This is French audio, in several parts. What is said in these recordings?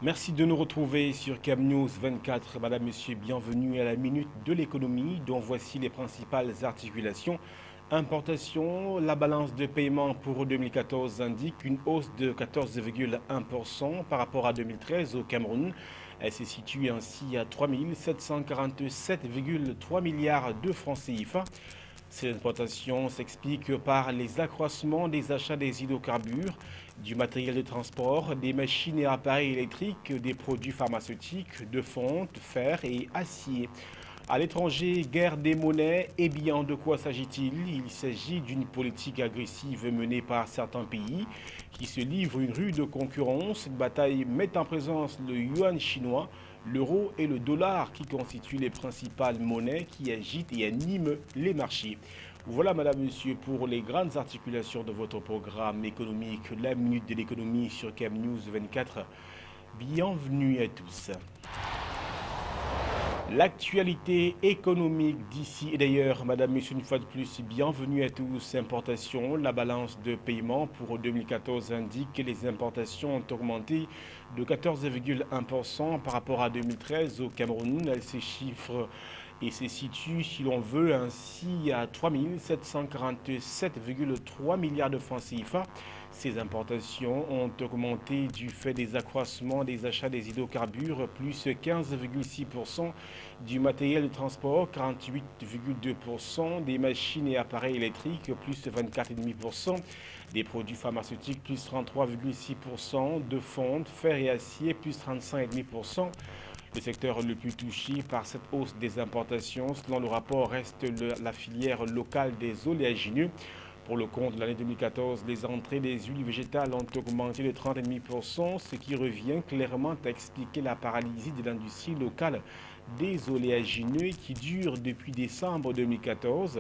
Merci de nous retrouver sur Cam News 24. Madame, Monsieur, bienvenue à la Minute de l'économie dont voici les principales articulations. Importation, la balance de paiement pour 2014 indique une hausse de 14,1% par rapport à 2013 au Cameroun. Elle se situe ainsi à 3 747,3 milliards de francs CFA. Ces importations s'expliquent par les accroissements des achats des hydrocarbures, du matériel de transport, des machines et appareils électriques, des produits pharmaceutiques, de fonte, fer et acier. À l'étranger, guerre des monnaies, et bien de quoi s'agit-il? Il s'agit d'une politique agressive menée par certains pays qui se livrent une rude concurrence. Cette bataille met en présence le yuan chinois, l'euro et le dollar qui constituent les principales monnaies qui agitent et animent les marchés. Voilà, madame, monsieur, pour les grandes articulations de votre programme économique, la Minute de l'économie sur Cam News 24. Bienvenue à tous. L'actualité économique d'ici et d'ailleurs, madame, monsieur, une fois de plus, bienvenue à tous. Importations, la balance de paiement pour 2014 indique que les importations ont augmenté de 14,1% par rapport à 2013 au Cameroun. Elles se chiffrent et se situent, si l'on veut, ainsi à 3 747,3 milliards de francs CFA. Ces importations ont augmenté du fait des accroissements des achats des hydrocarbures, plus 15,6%, du matériel de transport, 48,2%, des machines et appareils électriques, plus 24,5%, des produits pharmaceutiques, plus 33,6%, de fonte, fer et acier, plus 35,5%. Le secteur le plus touché par cette hausse des importations, selon le rapport, reste la filière locale des oléagineux. Pour le compte de l'année 2014, les entrées des huiles végétales ont augmenté de 30,5%, ce qui revient clairement à expliquer la paralysie de l'industrie locale des oléagineux qui dure depuis décembre 2014.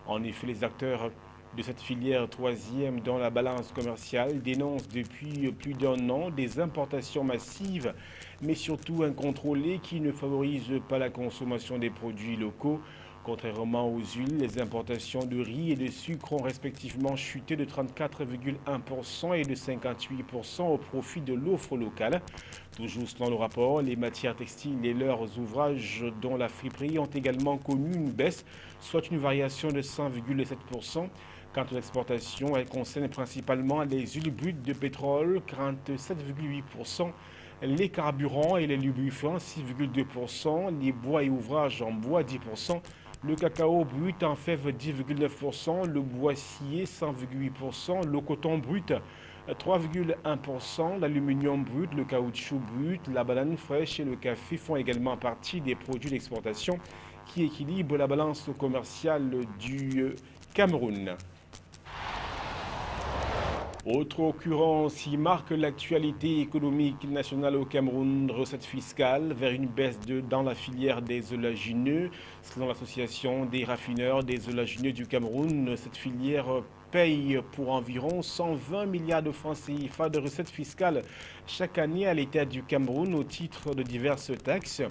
En effet, les acteurs de cette filière troisième dans la balance commerciale dénoncent depuis plus d'un an des importations massives, mais surtout incontrôlées qui ne favorisent pas la consommation des produits locaux. Contrairement aux huiles, les importations de riz et de sucre ont respectivement chuté de 34,1% et de 58% au profit de l'offre locale. Toujours selon le rapport, les matières textiles et leurs ouvrages, dont la friperie, ont également connu une baisse, soit une variation de 100,7%. Quant aux exportations, elles concernent principalement les huiles brutes de pétrole, 47,8%, les carburants et les lubrifiants, 6,2%, les bois et ouvrages en bois, 10%, le cacao brut en fève, 10,9%, le bois scié, 100,8%, le coton brut, 3,1%, l'aluminium brut, le caoutchouc brut, la banane fraîche et le café font également partie des produits d'exportation qui équilibrent la balance commerciale du Cameroun. Autre occurrence qui marque l'actualité économique nationale au Cameroun, recettes fiscales vers une baisse dans la filière des oléagineux. Selon l'association des raffineurs des oléagineux du Cameroun, cette filière paye pour environ 120 milliards de francs CFA de recettes fiscales chaque année à l'État du Cameroun au titre de diverses taxes.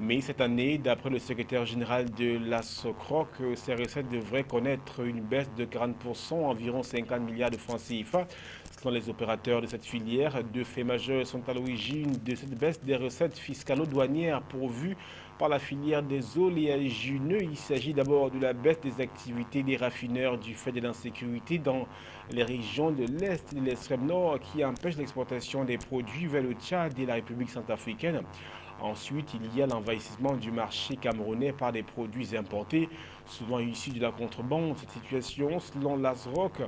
Mais cette année, d'après le secrétaire général de la SOCROC, ces recettes devraient connaître une baisse de 40%, environ 50 milliards de francs CFA. Selon les opérateurs de cette filière, deux faits majeurs sont à l'origine de cette baisse des recettes fiscalo-douanières pourvues par la filière des oléagineux. Il s'agit d'abord de la baisse des activités des raffineurs du fait de l'insécurité dans les régions de l'Est et de l'extrême nord qui empêchent l'exportation des produits vers le Tchad et la République centrafricaine. Ensuite, il y a l'envahissement du marché camerounais par des produits importés, souvent issus de la contrebande. Cette situation, selon l'ASROC,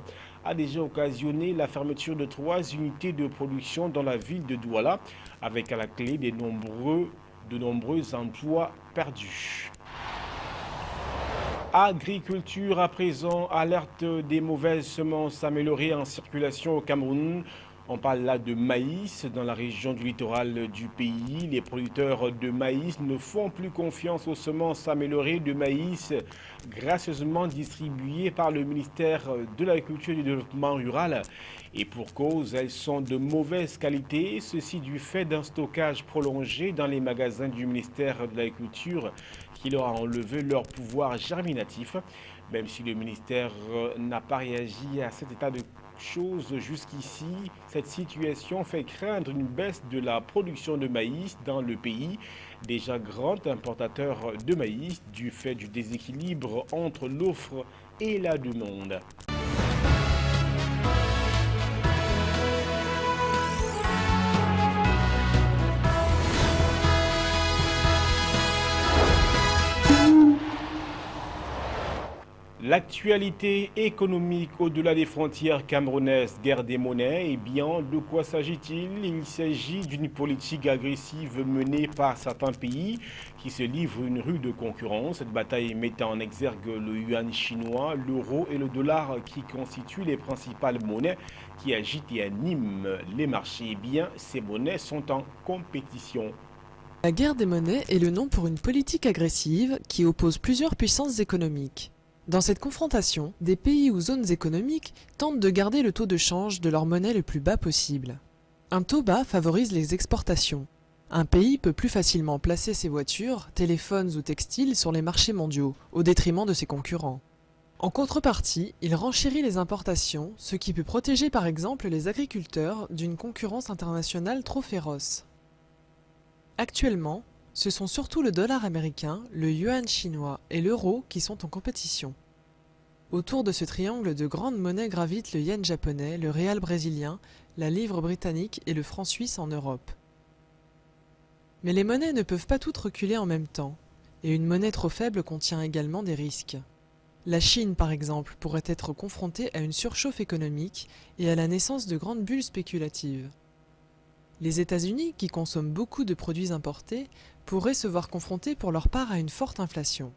a déjà occasionné la fermeture de 3 unités de production dans la ville de Douala, avec à la clé de nombreux emplois perdus. Agriculture à présent, alerte des mauvaises semences améliorées en circulation au Cameroun. On parle là de maïs dans la région du littoral du pays. Les producteurs de maïs ne font plus confiance aux semences améliorées de maïs gracieusement distribuées par le ministère de l'Agriculture et du Développement rural. Et pour cause, elles sont de mauvaise qualité, ceci du fait d'un stockage prolongé dans les magasins du ministère de l'Agriculture qui leur a enlevé leur pouvoir germinatif. Même si le ministère n'a pas réagi à cet état de choses jusqu'ici, cette situation fait craindre une baisse de la production de maïs dans le pays, déjà grand importateur de maïs du fait du déséquilibre entre l'offre et la demande. L'actualité économique au-delà des frontières camerounaises, guerre des monnaies, eh bien, de quoi s'agit-il? Il s'agit d'une politique agressive menée par certains pays qui se livrent une rude concurrence. Cette bataille met en exergue le yuan chinois, l'euro et le dollar qui constituent les principales monnaies qui agitent et animent les marchés. Eh bien, ces monnaies sont en compétition. La guerre des monnaies est le nom pour une politique agressive qui oppose plusieurs puissances économiques. Dans cette confrontation, des pays ou zones économiques tentent de garder le taux de change de leur monnaie le plus bas possible. Un taux bas favorise les exportations. Un pays peut plus facilement placer ses voitures, téléphones ou textiles sur les marchés mondiaux, au détriment de ses concurrents. En contrepartie, il renchérit les importations, ce qui peut protéger par exemple les agriculteurs d'une concurrence internationale trop féroce. Actuellement, ce sont surtout le dollar américain, le yuan chinois et l'euro qui sont en compétition. Autour de ce triangle de grandes monnaies gravitent le yen japonais, le réal brésilien, la livre britannique et le franc suisse en Europe. Mais les monnaies ne peuvent pas toutes reculer en même temps, et une monnaie trop faible contient également des risques. La Chine, par exemple, pourrait être confrontée à une surchauffe économique et à la naissance de grandes bulles spéculatives. Les États-Unis, qui consomment beaucoup de produits importés, pourraient se voir confrontés pour leur part à une forte inflation.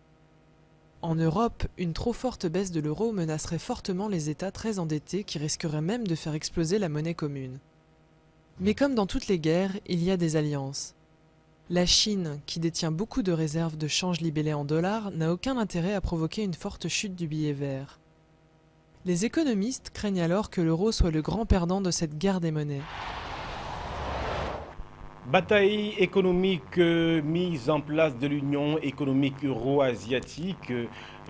En Europe, une trop forte baisse de l'euro menacerait fortement les États très endettés qui risqueraient même de faire exploser la monnaie commune. Mais comme dans toutes les guerres, il y a des alliances. La Chine, qui détient beaucoup de réserves de change libellées en dollars, n'a aucun intérêt à provoquer une forte chute du billet vert. Les économistes craignent alors que l'euro soit le grand perdant de cette guerre des monnaies. Bataille économique mise en place de l'Union économique euro-asiatique,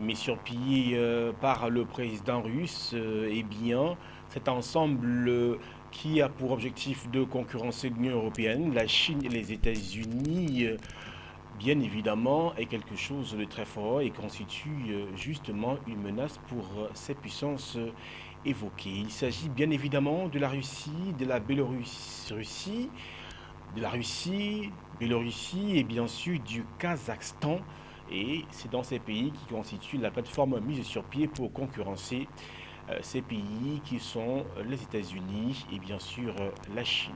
mise sur pied par le président russe. Eh bien, cet ensemble qui a pour objectif de concurrencer l'Union européenne, la Chine et les États-Unis, bien évidemment, est quelque chose de très fort et constitue justement une menace pour ces puissances évoquées. Il s'agit bien évidemment de la Russie, de la Biélorussie, Biélorussie et bien sûr du Kazakhstan. Et c'est dans ces pays qui constituent la plateforme mise sur pied pour concurrencer ces pays qui sont les États-Unis et bien sûr la Chine.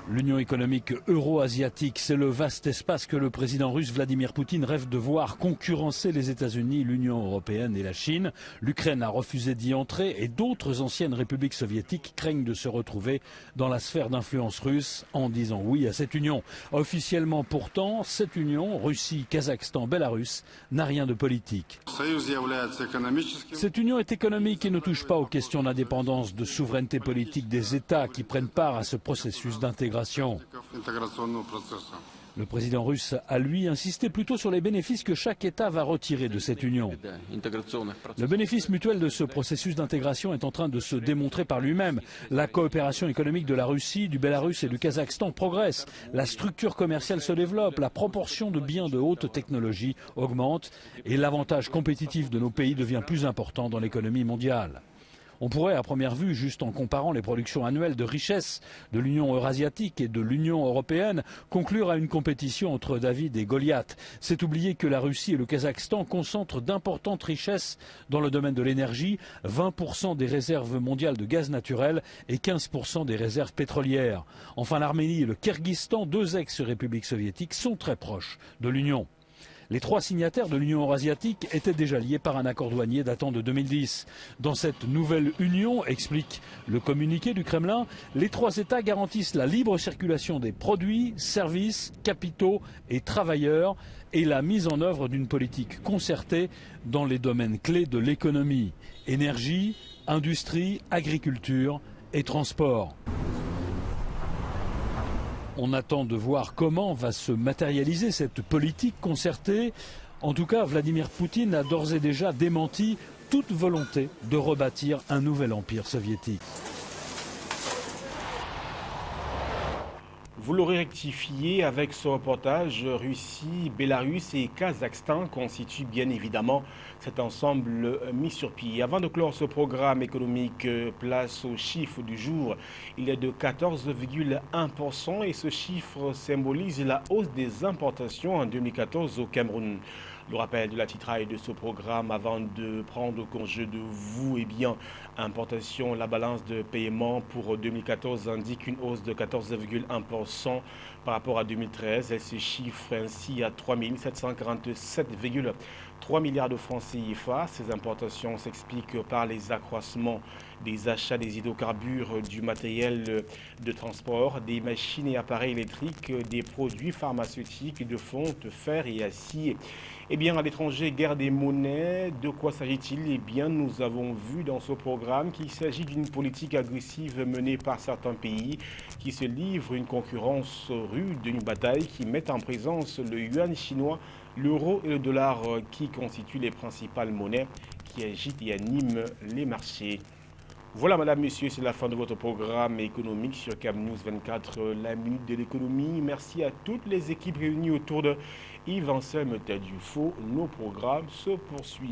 L'Union économique euro-asiatique, c'est le vaste espace que le président russe Vladimir Poutine rêve de voir concurrencer les États-Unis, l'Union européenne et la Chine. L'Ukraine a refusé d'y entrer et d'autres anciennes républiques soviétiques craignent de se retrouver dans la sphère d'influence russe en disant oui à cette union. Officiellement pourtant, cette union, Russie, Kazakhstan, Bélarus, n'a rien de politique. Cette union est économique et ne touche pas aux questions d'indépendance, de souveraineté politique des États qui prennent part à ce processus d'intégration. Le président russe a, lui, insisté plutôt sur les bénéfices que chaque État va retirer de cette union. Le bénéfice mutuel de ce processus d'intégration est en train de se démontrer par lui-même. La coopération économique de la Russie, du Bélarus et du Kazakhstan progresse. La structure commerciale se développe, la proportion de biens de haute technologie augmente et l'avantage compétitif de nos pays devient plus important dans l'économie mondiale. On pourrait, à première vue, juste en comparant les productions annuelles de richesse de l'Union eurasiatique et de l'Union européenne, conclure à une compétition entre David et Goliath. C'est oublier que la Russie et le Kazakhstan concentrent d'importantes richesses dans le domaine de l'énergie, 20% des réserves mondiales de gaz naturel et 15% des réserves pétrolières. Enfin, l'Arménie et le Kirghizstan, deux ex-républiques soviétiques, sont très proches de l'Union. Les trois signataires de l'Union eurasiatique étaient déjà liés par un accord douanier datant de 2010. Dans cette nouvelle union, explique le communiqué du Kremlin, les trois États garantissent la libre circulation des produits, services, capitaux et travailleurs et la mise en œuvre d'une politique concertée dans les domaines clés de l'économie, énergie, industrie, agriculture et transport. On attend de voir comment va se matérialiser cette politique concertée. En tout cas, Vladimir Poutine a d'ores et déjà démenti toute volonté de rebâtir un nouvel empire soviétique. Vous l'aurez rectifié avec ce reportage, Russie, Bélarus et Kazakhstan constituent bien évidemment cet ensemble mis sur pied. Avant de clore ce programme économique, place au chiffre du jour. Il est de 14,1% et ce chiffre symbolise la hausse des importations en 2014 au Cameroun. Le rappel de la titraille de ce programme avant de prendre congé de vous, importation, la balance de paiement pour 2014 indique une hausse de 14,1% par rapport à 2013. Elle se chiffre ainsi à 3 747,3 milliards de francs CFA. Ces importations s'expliquent par les accroissements des achats des hydrocarbures, du matériel de transport, des machines et appareils électriques, des produits pharmaceutiques, de fonte, fer et acier. À l'étranger, guerre des monnaies, de quoi s'agit-il? Nous avons vu dans ce programme qu'il s'agit d'une politique agressive menée par certains pays qui se livrent une concurrence rude, une bataille qui met en présence le yuan chinois, l'euro et le dollar qui constituent les principales monnaies qui agitent et animent les marchés. Voilà, madame, monsieur, c'est la fin de votre programme économique sur CAMnews 24, la minute de l'économie. Merci à toutes les équipes réunies autour de Yves Anselme Tadufo. Nos programmes se poursuivent.